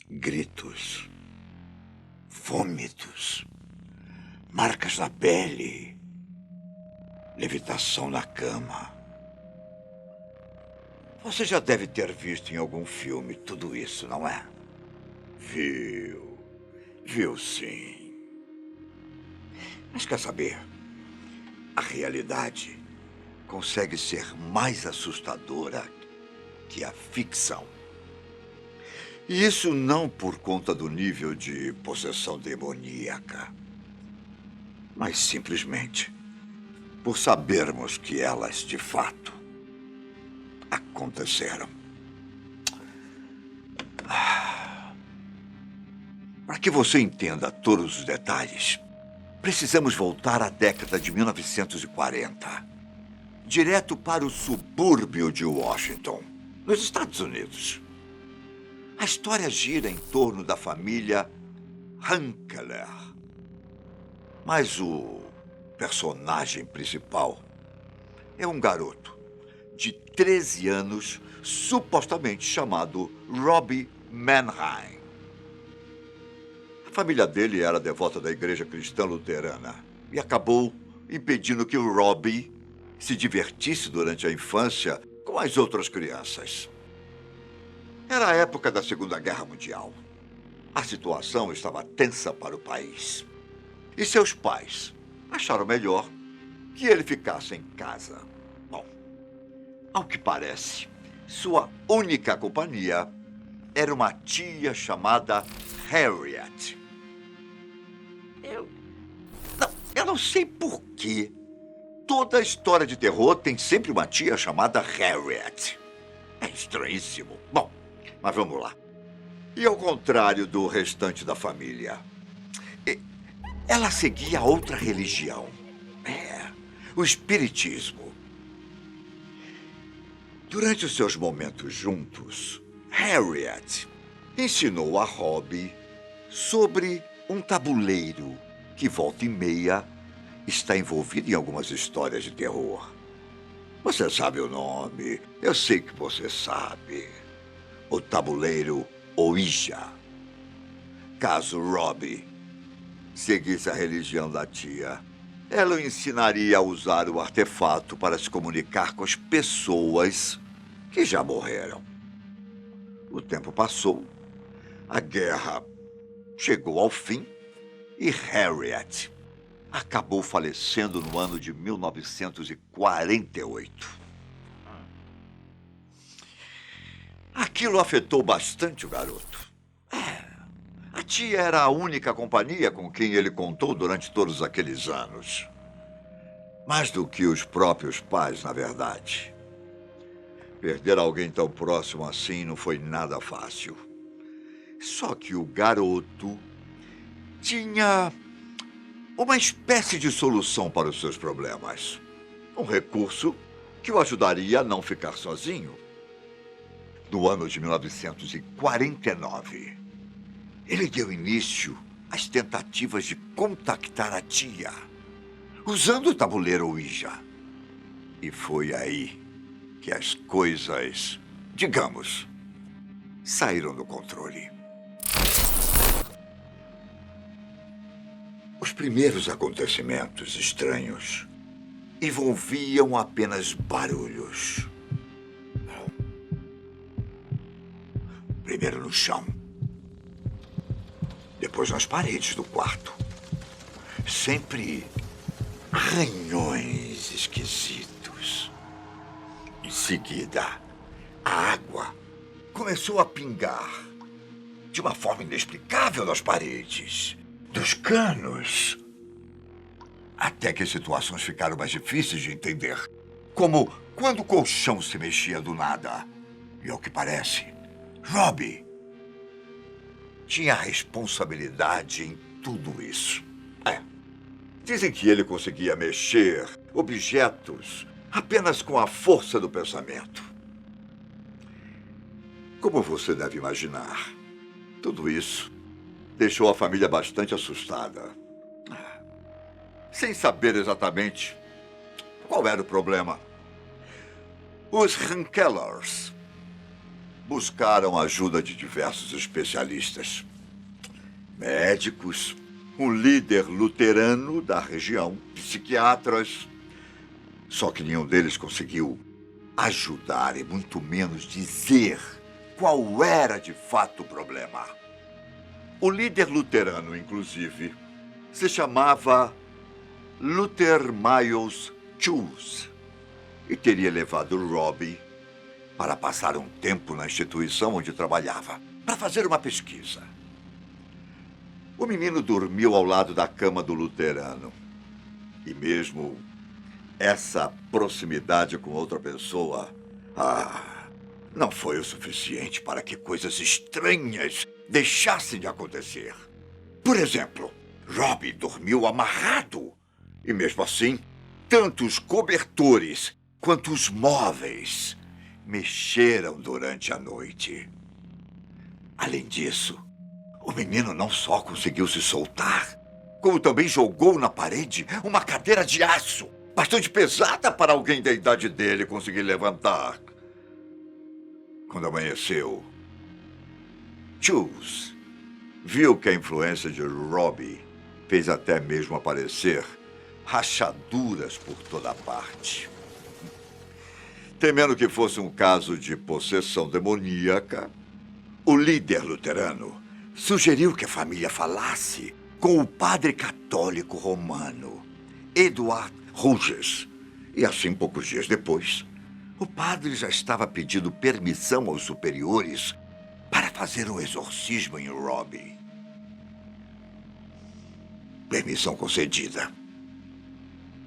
Gritos, vômitos, marcas na pele, levitação na cama. Você já deve ter visto em algum filme tudo isso, não é? Viu. Viu sim. Mas quer saber? A realidade consegue ser mais assustadora que a ficção. E isso não por conta do nível de possessão demoníaca, mas simplesmente por sabermos que elas, de fato, aconteceram. Para que você entenda todos os detalhes, precisamos voltar à década de 1940, direto para o subúrbio de Washington, nos Estados Unidos. A história gira em torno da família Hunkeler. Mas o personagem principal é um garoto de 13 anos, supostamente chamado Robbie Mannheim. A família dele era devota da igreja cristã luterana e acabou impedindo que o Robbie se divertisse durante a infância com as outras crianças. Era a época da Segunda Guerra Mundial. A situação estava tensa para o país. E seus pais acharam melhor que ele ficasse em casa. Bom, ao que parece, sua única companhia era uma tia chamada Harriet. Eu não sei por quê. Toda história de terror tem sempre uma tia chamada Harriet. É estranhíssimo. Bom, mas vamos lá. E ao contrário do restante da família, ela seguia outra religião. O espiritismo. Durante os seus momentos juntos, Harriet ensinou a Robbie sobre um tabuleiro que, volta e meia, está envolvido em algumas histórias de terror. Você sabe o nome, eu sei que você sabe. O tabuleiro Ouija. Caso Robbie seguisse a religião da tia, ela o ensinaria a usar o artefato para se comunicar com as pessoas que já morreram. O tempo passou, a guerra chegou ao fim e Harriet acabou falecendo no ano de 1948. Aquilo afetou bastante o garoto. A tia era a única companhia com quem ele contou durante todos aqueles anos. Mais do que os próprios pais, na verdade. Perder alguém tão próximo assim não foi nada fácil. Só que o garoto tinha uma espécie de solução para os seus problemas. Um recurso que o ajudaria a não ficar sozinho. No ano de 1949, ele deu início às tentativas de contactar a tia, usando o tabuleiro Ouija. E foi aí que as coisas, digamos, saíram do controle. Os primeiros acontecimentos estranhos envolviam apenas barulhos. Primeiro no chão, depois nas paredes do quarto. Sempre arranhões esquisitos. Em seguida, a água começou a pingar de uma forma inexplicável nas paredes, dos canos. Até que as situações ficaram mais difíceis de entender. Como quando o colchão se mexia do nada. E ao que parece, Robbie tinha responsabilidade em tudo isso. Dizem que ele conseguia mexer objetos apenas com a força do pensamento. Como você deve imaginar, tudo isso deixou a família bastante assustada. Sem saber exatamente qual era o problema. Os Hunkelers Buscaram a ajuda de diversos especialistas. Médicos, um líder luterano da região, psiquiatras. Só que nenhum deles conseguiu ajudar e muito menos dizer qual era de fato o problema. O líder luterano, inclusive, se chamava Luther Miles Choose e teria levado Robbie para passar um tempo na instituição onde trabalhava, para fazer uma pesquisa. O menino dormiu ao lado da cama do luterano. E mesmo essa proximidade com outra pessoa, não foi o suficiente para que coisas estranhas deixassem de acontecer. Por exemplo, Robbie dormiu amarrado. E mesmo assim, tanto os cobertores quanto os móveis mexeram durante a noite. Além disso, o menino não só conseguiu se soltar, como também jogou na parede uma cadeira de aço, bastante pesada para alguém da idade dele conseguir levantar. Quando amanheceu, Choose viu que a influência de Robbie fez até mesmo aparecer rachaduras por toda parte. Temendo que fosse um caso de possessão demoníaca, o líder luterano sugeriu que a família falasse com o padre católico romano, Edward Rogers. E assim, poucos dias depois, o padre já estava pedindo permissão aos superiores para fazer um exorcismo em Robbie. Permissão concedida.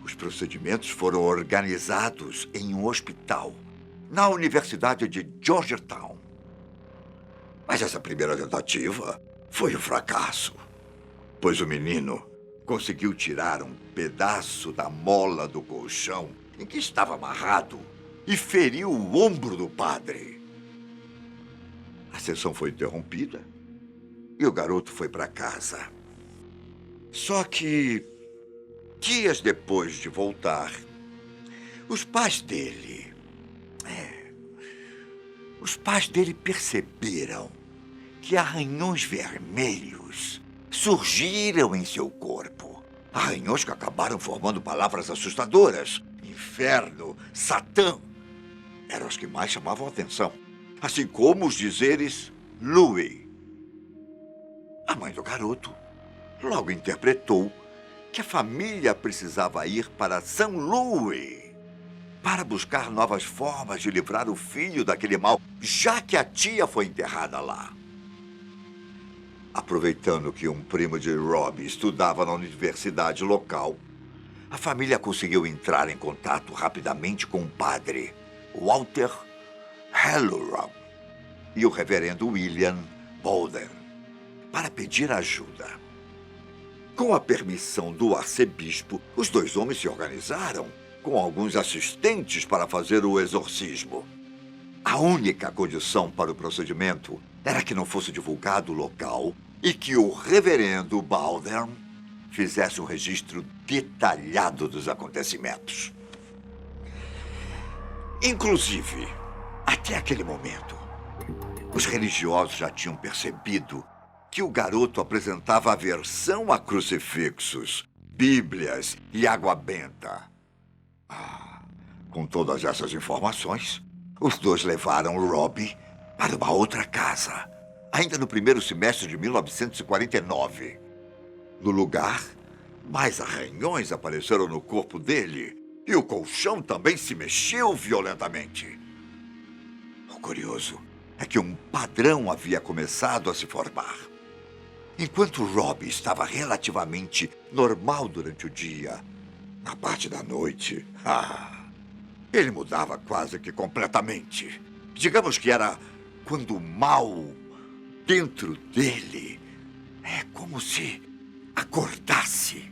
Os procedimentos foram organizados em um hospital na Universidade de Georgetown. Mas essa primeira tentativa foi um fracasso, pois o menino conseguiu tirar um pedaço da mola do colchão em que estava amarrado e feriu o ombro do padre. A sessão foi interrompida e o garoto foi para casa. Só que, dias depois de voltar, os pais dele perceberam que arranhões vermelhos surgiram em seu corpo. Arranhões que acabaram formando palavras assustadoras. Inferno, Satã, eram os que mais chamavam a atenção. Assim como os dizeres Louis. A mãe do garoto logo interpretou que a família precisava ir para São Louis para buscar novas formas de livrar o filho daquele mal, já que a tia foi enterrada lá. Aproveitando que um primo de Robbie estudava na universidade local, a família conseguiu entrar em contato rapidamente com o padre Walter Halloran e o reverendo William Bolden para pedir ajuda. Com a permissão do arcebispo, os dois homens se organizaram com alguns assistentes para fazer o exorcismo. A única condição para o procedimento era que não fosse divulgado o local e que o reverendo Baldwin fizesse um registro detalhado dos acontecimentos. Inclusive, até aquele momento, os religiosos já tinham percebido que o garoto apresentava aversão a crucifixos, bíblias e água benta. Com todas essas informações, os dois levaram Robbie para uma outra casa, ainda no primeiro semestre de 1949. No lugar, mais arranhões apareceram no corpo dele e o colchão também se mexeu violentamente. O curioso é que um padrão havia começado a se formar. Enquanto Robbie estava relativamente normal durante o dia, na parte da noite, ele mudava quase que completamente. Digamos que era quando o mal dentro dele é como se acordasse.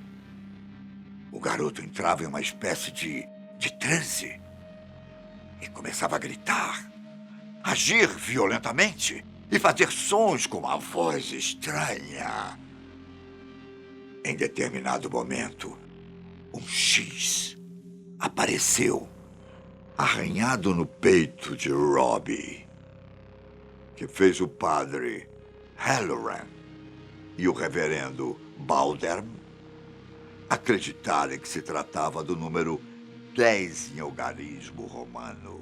O garoto entrava em uma espécie de transe e começava a gritar, agir violentamente e fazer sons com uma voz estranha. Em determinado momento, um X apareceu, arranhado no peito de Robbie. que fez o padre Halloran e o reverendo Baldern acreditarem que se tratava do número 10 em algarismo romano.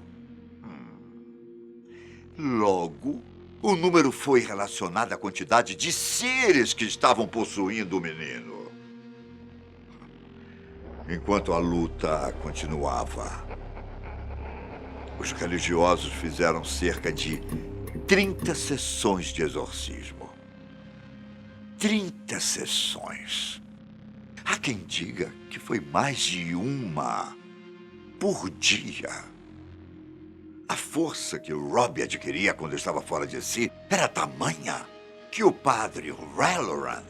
Logo, o número foi relacionado à quantidade de seres que estavam possuindo o menino. Enquanto a luta continuava, os religiosos fizeram cerca de 30 sessões de exorcismo. 30 sessões. Há quem diga que foi mais de uma por dia. A força que o Robbie adquiria quando estava fora de si era tamanha que o padre Halloran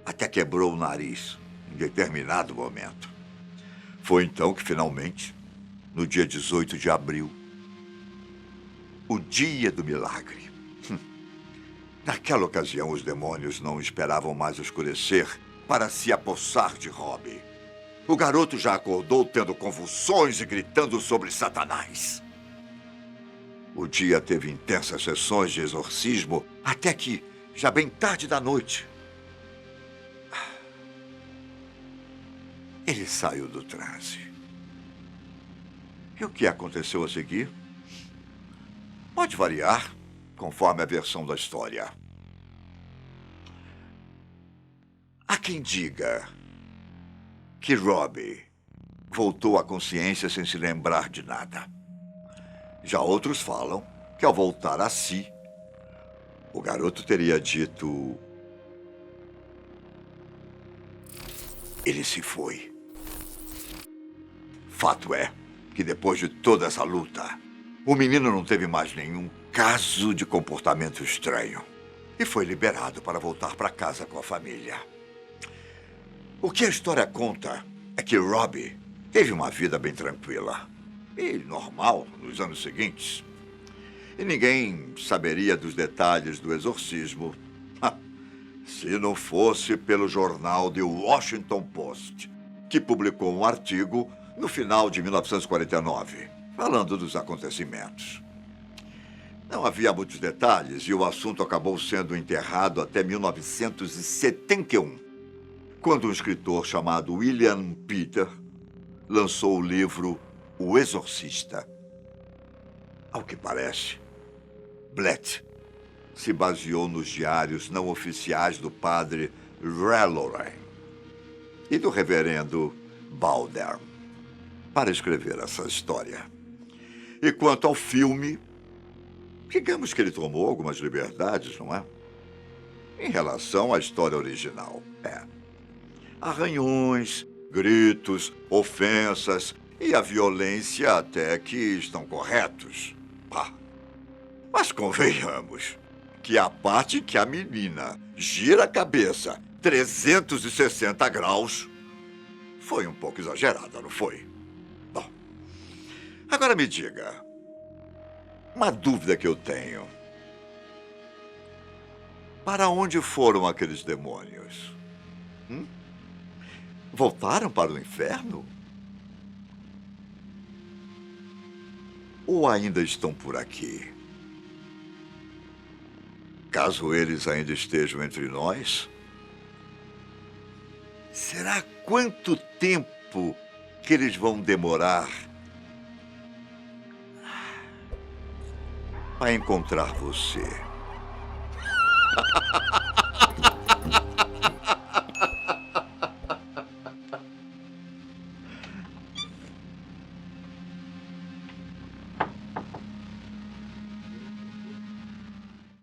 até quebrou o nariz em determinado momento. Foi então que, finalmente, no dia 18 de abril, o dia do milagre. Naquela ocasião, os demônios não esperavam mais escurecer para se apossar de Robbie. O garoto já acordou tendo convulsões e gritando sobre Satanás. O dia teve intensas sessões de exorcismo até que, já bem tarde da noite, ele saiu do transe. E o que aconteceu a seguir? Pode variar conforme a versão da história. Há quem diga que Robbie voltou à consciência sem se lembrar de nada. Já outros falam que, ao voltar a si, o garoto teria dito: ele se foi. Fato é que, depois de toda essa luta, o menino não teve mais nenhum caso de comportamento estranho e foi liberado para voltar para casa com a família. O que a história conta é que Robbie teve uma vida bem tranquila e normal nos anos seguintes. E ninguém saberia dos detalhes do exorcismo se não fosse pelo jornal The Washington Post, que publicou um artigo no final de 1949, falando dos acontecimentos. Não havia muitos detalhes e o assunto acabou sendo enterrado até 1971, quando um escritor chamado William Peter lançou o livro O Exorcista. Ao que parece, Blatt se baseou nos diários não oficiais do padre Halloran e do reverendo Baldern para escrever essa história. E quanto ao filme, digamos que ele tomou algumas liberdades, não é? Em relação à história original, arranhões, gritos, ofensas e a violência até que estão corretos. Mas convenhamos que a parte que a menina gira a cabeça 360 graus foi um pouco exagerada, não foi? Bom, agora me diga, uma dúvida que eu tenho. Para onde foram aqueles demônios? Voltaram para o inferno? Ou ainda estão por aqui? Caso eles ainda estejam entre nós, será quanto tempo que eles vão demorar a encontrar você?